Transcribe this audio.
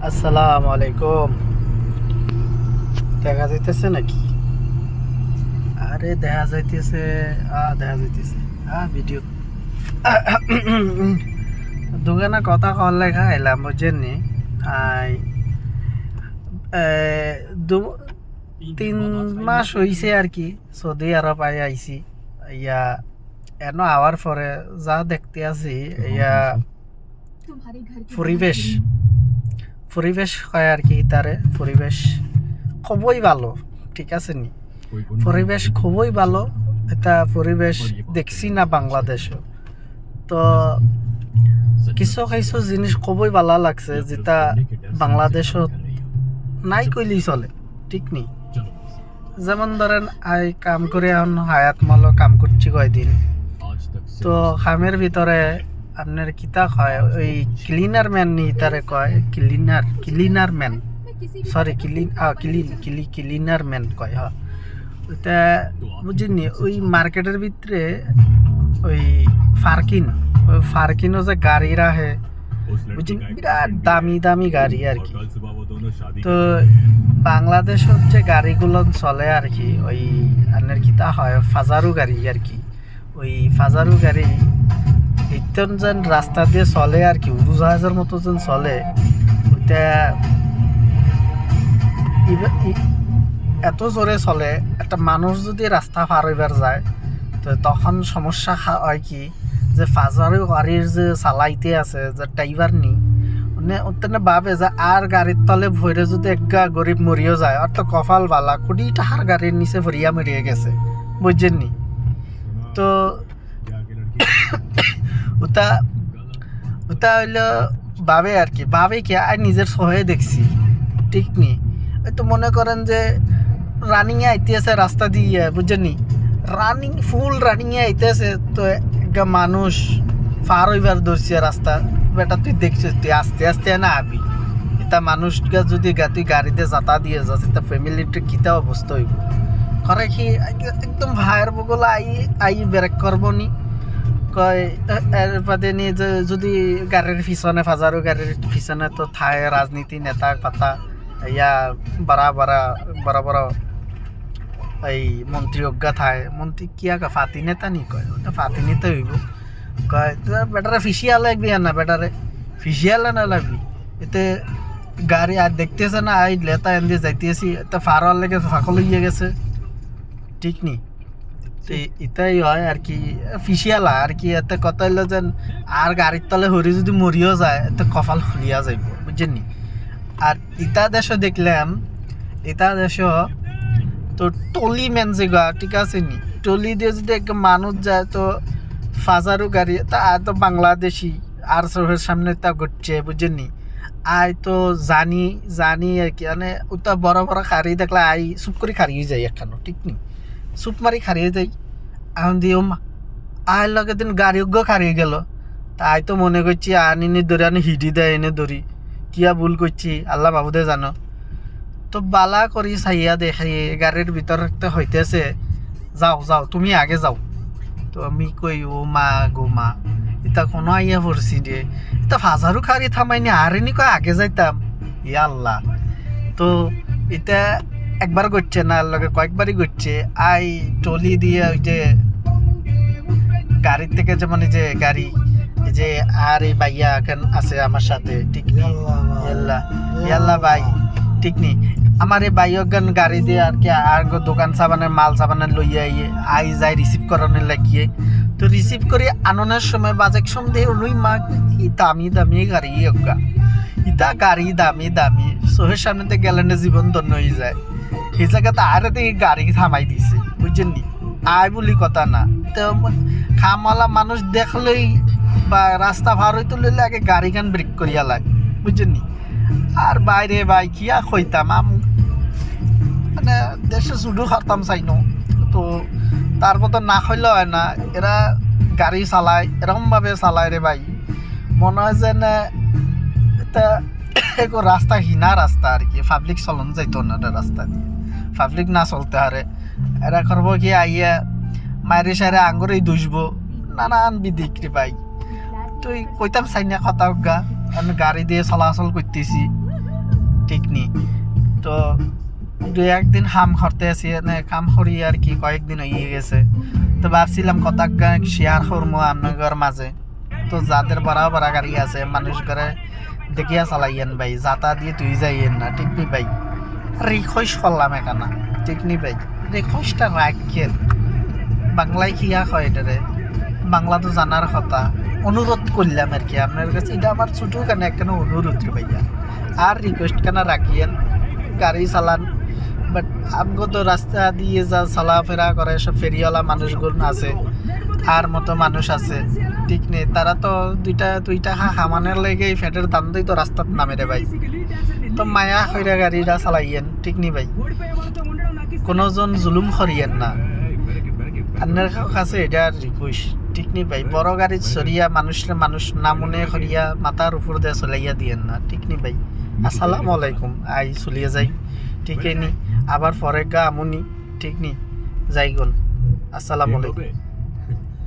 আসসালামু আলাইকুম। দেখা যাইতেছে নাকি? আরে দেখা যাইতেছে ভিডিও দোকানে কথা কল লেখা এলাম বুঝছেন নি। আই এ, দু 3 মাস হইছে আর কি সৌদি আরব আইছি। ইয়া এনো আওয়ার পরে যা দেখতে আছি ইয়া পরিবেশ পরিবেশ হয় আর কি, তারে পরিবেশ খুবই ভালো, ঠিক আছে নি? পরিবেশ খুবই ভালো। এটা পরিবেশ দেখছি না বাংলাদেশে। তো কিছু কিছু জিনিস খুবই ভালো লাগছে যেটা বাংলাদেশত নাই কইলেই চলে, ঠিক নি? যেমন ধরেন আই কাম করে এখন হায়াত মালো কাম করছি কয়দিন। তো কামের ভিতরে আপনার কিতা কয় ওই ক্লিনার ম্যান নি তারে কয় cleaner man, sorry cleaner man কয়। হ্যাঁ, ওইটা বুঝিনি। ওই মার্কেটের ভিতরে ওই ফারকিনও যে গাড়ি রাখে বুঝছেন, বিরাট দামি দামি গাড়ি আর কি। তো বাংলাদেশের যে গাড়িগুলো চলে আর কি, ওই আপনার কিতা হয় ফাজারু গাড়ি আর কি। ওই ফাজারু গাড়ি ইত্যন যেন রাস্তা দিয়ে চলে আর কি, উড়োজাহাজের মতো যেন চলে। ওইটা এত জোরে চলে, একটা মানুষ যদি রাস্তা পার হইবার যায় তো তখন সমস্যা হয় কি, যে ফাজারু গাড়ির যে চালাইতে আছে যে ড্রাইভার নি মানে ওখানে ভাবে যে আর গাড়ির তলে ভরে যদি একটা গরিব মরিও যায় আর তো কপাল বালা, কোটি টাকার গাড়ির নিচে ভরিয়া মরিয়ে গেছে, বুঝছেন নি? তো ওটা ওটা হইলো ভাবে আর কি, ভাবে কি আর নিজের সহে দেখছি, ঠিক নি? এই তো মনে করেন যে রানিংয়ে আইতেছে রাস্তা দিয়ে, বুঝছেন নি? ফুল রানিংয়ে আইতেছে, তো একটা মানুষ পার হইবার ধরছে রাস্তা। বেটা তুই দেখছিস, তুই আস্তে আস্তে না আবি। এটা মানুষকে যদি তুই গাড়িতে যাতা দিয়ে যাস, এটা ফ্যামিলিটা কিতা অবস্থা হইব? করে কি একদম ভাইয়ের বগল আই ব্রেক করবো নি, কয় এর বাদে নিয়ে যে যদি গাড়ির পিছনে ফাজারো গাড়ির পিছনে তো থায় রাজনীতি নেতা পাতা, ইয়া বড় বড় এই মন্ত্রী অজ্ঞা থায়। মন্ত্রী কিয়া ফাতি নেতা নি কয়, ওটা ফাতি নেতা হইব। কয় তোর বেটারে ফিসিয়া লাগবি না, বেটারে ফিসিয়ালে না লাগবি। এতে গাড়ি আর দেখতেছে না আই লেতা এন দিয়ে যাইতেছি, এটা ফারোয়ার লেগে ফাঁকল হইয়া গেছে, ঠিক নি? তো এটাই হয় আর কি, ফিসিয়ালা আর কি। এতে কথা হইলো যেন আর গাড়ির তলে হরি যদি মরিও যায় এতে কপাল খুলিয়া যাইব, বুঝছেন নি? আর ইতা দেশ দেখলাম, ইতা দেশ তো টলি মেন যেগা, ঠিক আছে নি? টলি দিয়ে যদি একটা মানুষ যায় তো ফাজারু গাড়ি তা তো বাংলাদেশি আর চোখের সামনে তা ঘটছে, বুঝছেন নি? আই তো জানি আর কি, মানে ওটা বড় বড় খাড়ি দেখলে আই চুপ করে খারিয়ে যাই একখানো, ঠিক নি? চুপ মারি খারিয়ে যাই। এখন দিও আয় লগে দিন গাড়ি খারিয়ে গেল। তা আই তো মনে করছি আনি ধরে আনি হিডি দেয় এনে ধরি, কিয়া ভুল করছি আল্লাহ বাবুদে জানো। তো বালা করি চাইয়া দেখে গাড়ির ভিতর হইতেছে যাও তুমি আগে যাও। তো আমি কই ও মা গো মা, এটা কোনো আইয়া পড়ছি রে, এটা ফাজারু খারি থামাইনি আরেনি কয় আগে যাইতাম। ইয়া আল্লাহ। তো এটা একবার করছে না, লগে কয়েকবারই করছে। আই টলি দিয়ে ওই যে গাড়ির থেকে যেমন এই যে গাড়ি এই যে আর এই ভাইয়া এখন আছে আমার সাথে, ঠিক নেই? ইয়াল্লা ভাই, ঠিক নেই? আমার এই ভাই অজ্ঞান গাড়ি দিয়ে আর কি আর দোকান সাবানের মাল সাবানের লইয়া আই যাই রিসিভ করানোর লাগিয়ে। তো রিসিভ করে আননের সময় বাজেক সন্দেহ নই মা কি দামি দামি গাড়ি অজ্ঞা, ইটা গাড়ি দামি সোহের সামনেতে গেলে জীবন ধন্য হয়ে যায়। এই জায়গাতে আর গাড়ি থামাই দিছে, বুঝছেন নি? আয় বলি কথা না। তো খামওয়ালা মানুষ দেখলেই বা রাস্তা ভার হইতে লইলে আগে গাড়ি গান ব্রেক করিয়া লাগে, বুঝছেন নি? আর বাইরে ভাই কিয়া খইতাম মানে দেশে শুধু খাতাম চাইনো। তো তারপর তো না খাইলে হয় না, এরা গাড়ি চালায় এরকমভাবে চালায় রে ভাই, মনে হয় যে না এটা রাস্তা হিনা রাস্তা আর কি, পাবলিক চলন যাইতো না রাস্তা দিয়ে, পাবলিক না চলতে হারে। এরা করবো কি আইয়া মায়ের সারে আঙ্গুরেই দুষবো, নানান বিদিক রে ভাই। তুই কইতাম চাই না কথা গা, আমি গাড়ি দিয়ে চলাচল করতেছি, ঠিক নি। তো দু একদিন হাম করতে আছি এনে কাম করি আর কি কয়েকদিন হয়ে গেছে। তো ভাবছিলাম কথা শেয়ার করবো আপনাদের মাঝে। তো যাদের বড় বড় গাড়ি আছে মানুষ করে দেখিয়া চালাইয়েন ভাই, যাতা দিয়ে তুই যাইয়েন না, ঠিক নি ভাই। রিকোয়েস্ট করলাম এখানা, ঠিক নি ভাই, রিকোয়েস্টটা রাখেন। বাংলায় কিয়া কয় এটারে, বাংলা তো জানার কথা। অনুরোধ করলাম আর কি আপনার কাছে, এটা আমার ছোটো কেন একখানে অনুরোধ রে ভাইয়া। আর রিকোয়েস্ট কেন রাখিয়েন, গাড়ি চালান। বাট আমগো তো রাস্তা দিয়ে যা চলাফেরা করে সব ফেরিওয়ালা মানুষগুলো আছে, আর মতো মানুষ আছে, ঠিক নেই। তারা তো দুই টাকা খামানের লেগে ফ্যাটের দাম দিয়ে তো রাস্তাত নামে রে ভাই। তো মায়া হইরা গাড়িটা চালাইয়েন, ঠিক নি ভাই। কোনোজন জুলুম করিয়েন না, আপনার কাছে এটা রিকোয়েস্ট, ঠিক নি ভাই। বড় গাড়ি চড়িয়া মানুষ না মনে করিয়া মাথার উপর দিয়ে চলাইয়া দিয়েন না, ঠিক নি ভাই। আসসালামু আলাইকুম, আই চলিয়ে যাই, ঠিক নি। আবার পরে গা আমনি, ঠিক নি, যাই গুন। আসসালামু আলাইকুম।